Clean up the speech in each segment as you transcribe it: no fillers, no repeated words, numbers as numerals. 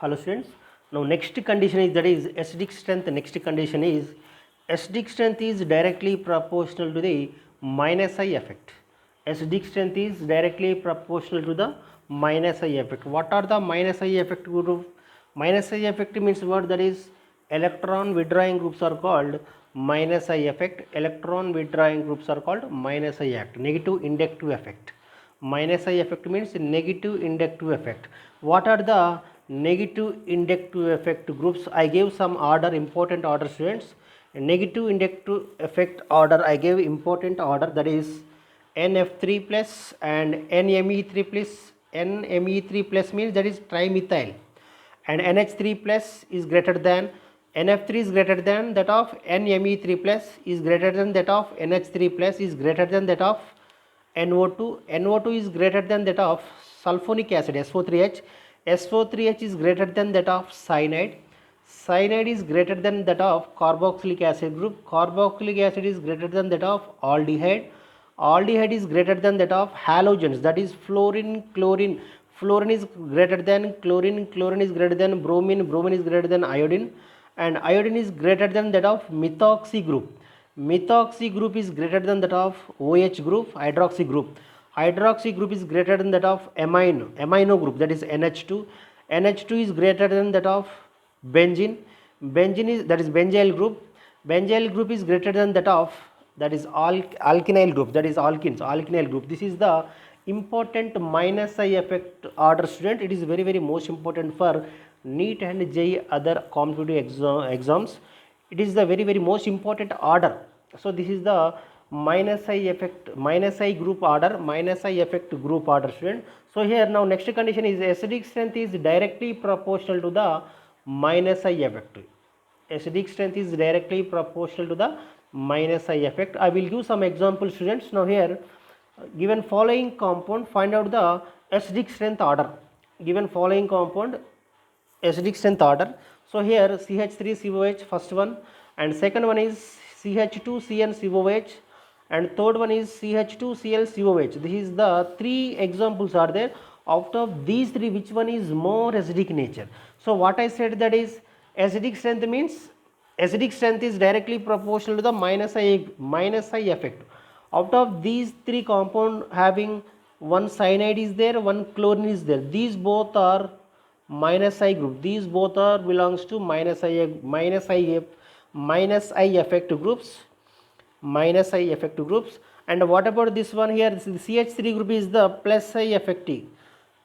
Hello students. Now next condition is that is acidic strength. Next condition is acidic strength is directly proportional to the minus I effect. Acidic strength is directly proportional to the minus I effect. What are the minus I effect group? Minus I effect means what? That is electron withdrawing groups are called minus I effect. Electron withdrawing groups are called minus I effect. Negative inductive effect. Minus I effect means negative inductive effect. What are the negative inductive effect groups? I gave some order, important order students. Negative inductive effect order, I gave important order, that is NF3 plus and NME3 plus. NME3 plus means that is trimethyl, and NH3 plus is greater than, NF3 is greater than that of NME3 plus is greater than that of NH3 plus is greater than that of NO2. NO2 is greater than that of sulfonic acid SO3H. SO3H is greater than that of cyanide. Cyanide is greater than that of carboxylic acid group. Carboxylic acid is greater than that of aldehyde. Aldehyde is greater than that of halogens, that is fluorine, chlorine. Fluorine is greater than chlorine. Chlorine is greater than bromine. Bromine is greater than iodine. And iodine is greater than that of methoxy group. Methoxy group is greater than that of OH group. Hydroxy group. Hydroxy group is greater than that of amino group, that is NH2. NH2 is greater than that of benzene. Benzene is, that is benzyl group. Benzyl group is greater than that of, that is alkynyl group, that is alkenes, alkynyl group. This is the important minus I effect order student. It is very most important for NEET and JEE other competitive exams. It is the very most important order. So this is the minus I effect, minus I group order, minus I effect group order student. So here now next condition is acidic strength is directly proportional to the minus I effect. Acidic strength is directly proportional to the minus I effect. I will give some example students. Now here given following compound, find out the acidic strength order. Given following compound, acidic strength order. So here CH3COH first one, and second one is CH2CnCOH, and third one is CH2ClCOH. This is the three examples are there. Out of these three, which one is more acidic nature? So what I said, that is acidic strength means acidic strength is directly proportional to the minus I effect. Out of these three compound having one cyanide is there, one chlorine is there. These both are minus I group. These both are belongs to minus I effect groups. Minus I effect groups. And what about this one here? CH3 group is the plus I effective.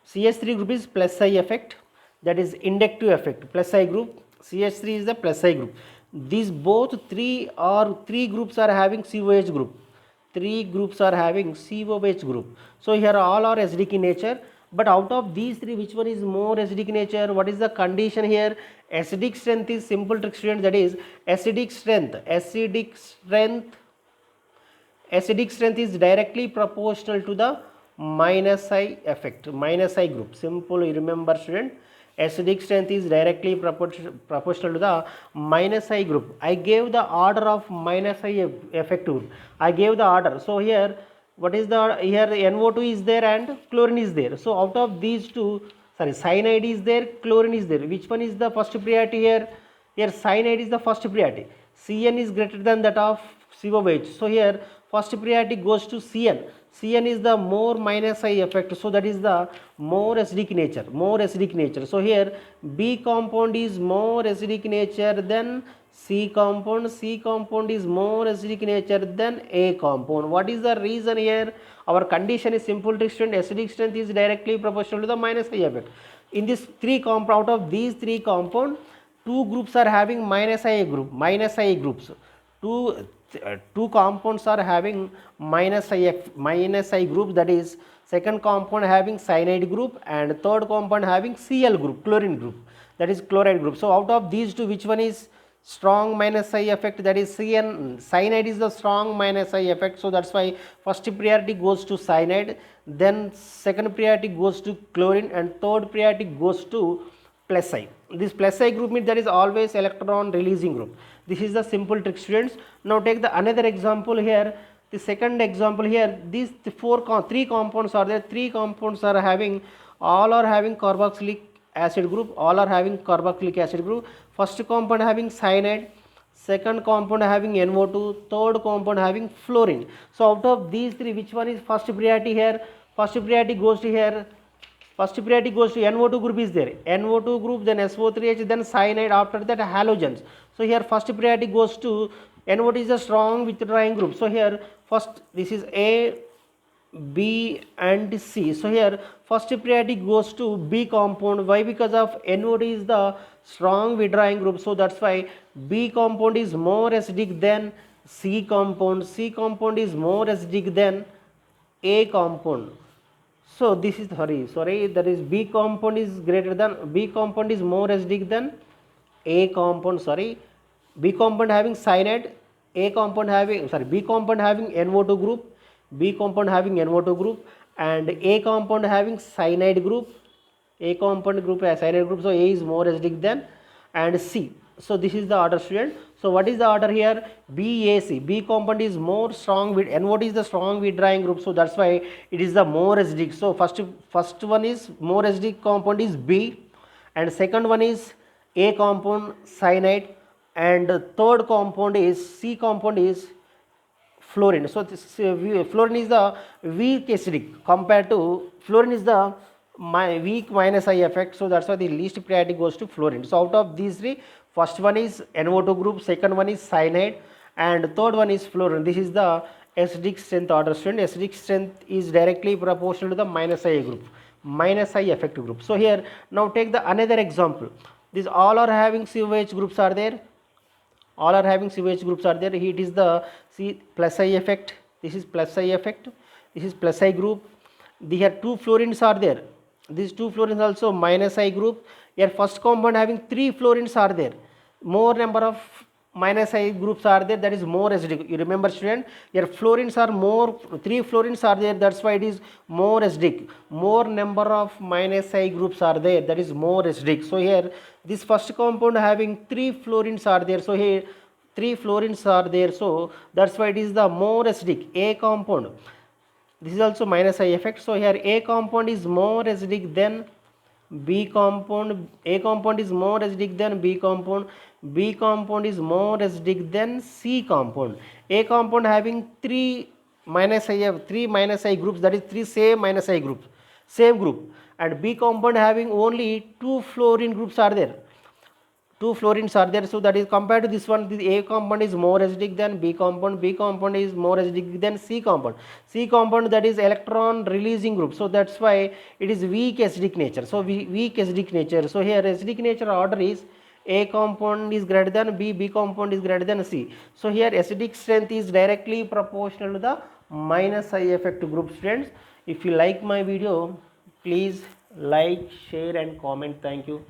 CH3 group is plus I effect, that is inductive effect, plus I group. CH3 is the plus I group. These both three groups are having COH group. Three groups are having COH group. So here all are acidic in nature. But out of these three, which one is more acidic in nature? What is the condition here? Acidic strength is simple trick student, that is acidic strength is directly proportional to the minus I effect, minus I group. Simple, you remember student, acidic strength is directly proportional to the minus I group. I gave the order of minus I effect group. I gave the order. So here what is the, here NO2 is there and chlorine is there. So out of these two, sorry, cyanide is there, chlorine is there. Which one is the first priority here? Here cyanide is the first priority. Cn is greater than that of COH. So here first priority goes to Cn. Cn is the more minus I effect, so that is the more acidic nature, more acidic nature. So here B compound is more acidic nature than C compound. C compound is more acidic nature than A compound. What is the reason here? Our condition is simple trick student, acidic strength is directly proportional to the minus I effect. In this three compound, out of these three compound, two groups are having minus I groups. Two compounds are having minus I group, that is second compound having cyanide group and third compound having Cl group, chlorine group, that is chloride group. So out of these two, which one is strong minus I effect? That is cyanide is the strong minus I effect. So that's why first priority goes to cyanide, then second priority goes to chlorine, and third priority goes to plus I. This plus I group means that is always electron releasing group. This is the simple trick students. Now take the another example here. The second example here, these three compounds are there. Three compounds are having, all are having carboxylic acid group, all are having carboxylic acid group. First compound having cyanide, second compound having NO2, third compound having fluorine. So out of these three, which one is first priority here? First priority goes to here. First priority goes to NO2 group is there. NO2 group, then SO3H, then cyanide, after that halogens. So here first priority goes to NO2 is a strong withdrawing group. So here first this is A, B and C. So here first priority goes to B compound. Why? Because of NO2 is the strong withdrawing group. So that's why B compound is more acidic than C compound. C compound is more acidic than A compound. So this is sorry that is B compound is greater than, B compound is more acidic than A compound. Sorry, B compound having cyanide, A compound having, sorry, B compound having NO2 group, B compound having NO2 group, and A compound having cyanide group. A compound group has cyanide group, so A is more acidic than, and C. So this is the order, student. So what is the order here? BAC. B compound is more strong with, and what is the strong withdrawing group? So that's why it is the more acidic. So first one is more acidic compound is B, and second one is A compound cyanide, and third compound is C compound is fluorine. So this fluorine is the weak acidic compared to, fluorine is the weak minus I effect. So that's why the least priority goes to fluorine. So out of these three, first one is NO2 group, second one is cyanide, and third one is fluorine. This is the acidic strength order, student. Acidic strength is directly proportional to the minus I group, minus I effect group. So here now take the another example. These all are having COH groups are there. All are having COH groups are there. It is the C plus I effect. This is plus I effect. This is plus I group. Here two fluorines are there. These two fluorines also minus I group. Here first compound having three fluorines are there. More number of minus I groups are there, that is more acidic. You remember, student, here fluorines are more, three fluorines are there, that's why it is more acidic. More number of minus I groups are there, that is more acidic. So here this first compound having three fluorines are there, so here three fluorines are there, so that's why it is the more acidic. A compound, this is also minus I effect. So here A compound is more acidic than B compound. A compound is more acidic than B compound. B compound is more acidic than C compound. A compound having three minus I groups, that is three same minus I groups, same group, and B compound having only two fluorine groups are there. Two fluorines are there, so that is compared to this one, the A compound is more acidic than B compound. B compound is more acidic than C compound. C compound, that is electron releasing group, so that's why it is weak acidic nature. So weak acidic nature. So here acidic nature order is A compound is greater than B, B compound is greater than C. So here acidic strength is directly proportional to the minus I effect group, students. If you like my video, please like, share and comment. Thank you.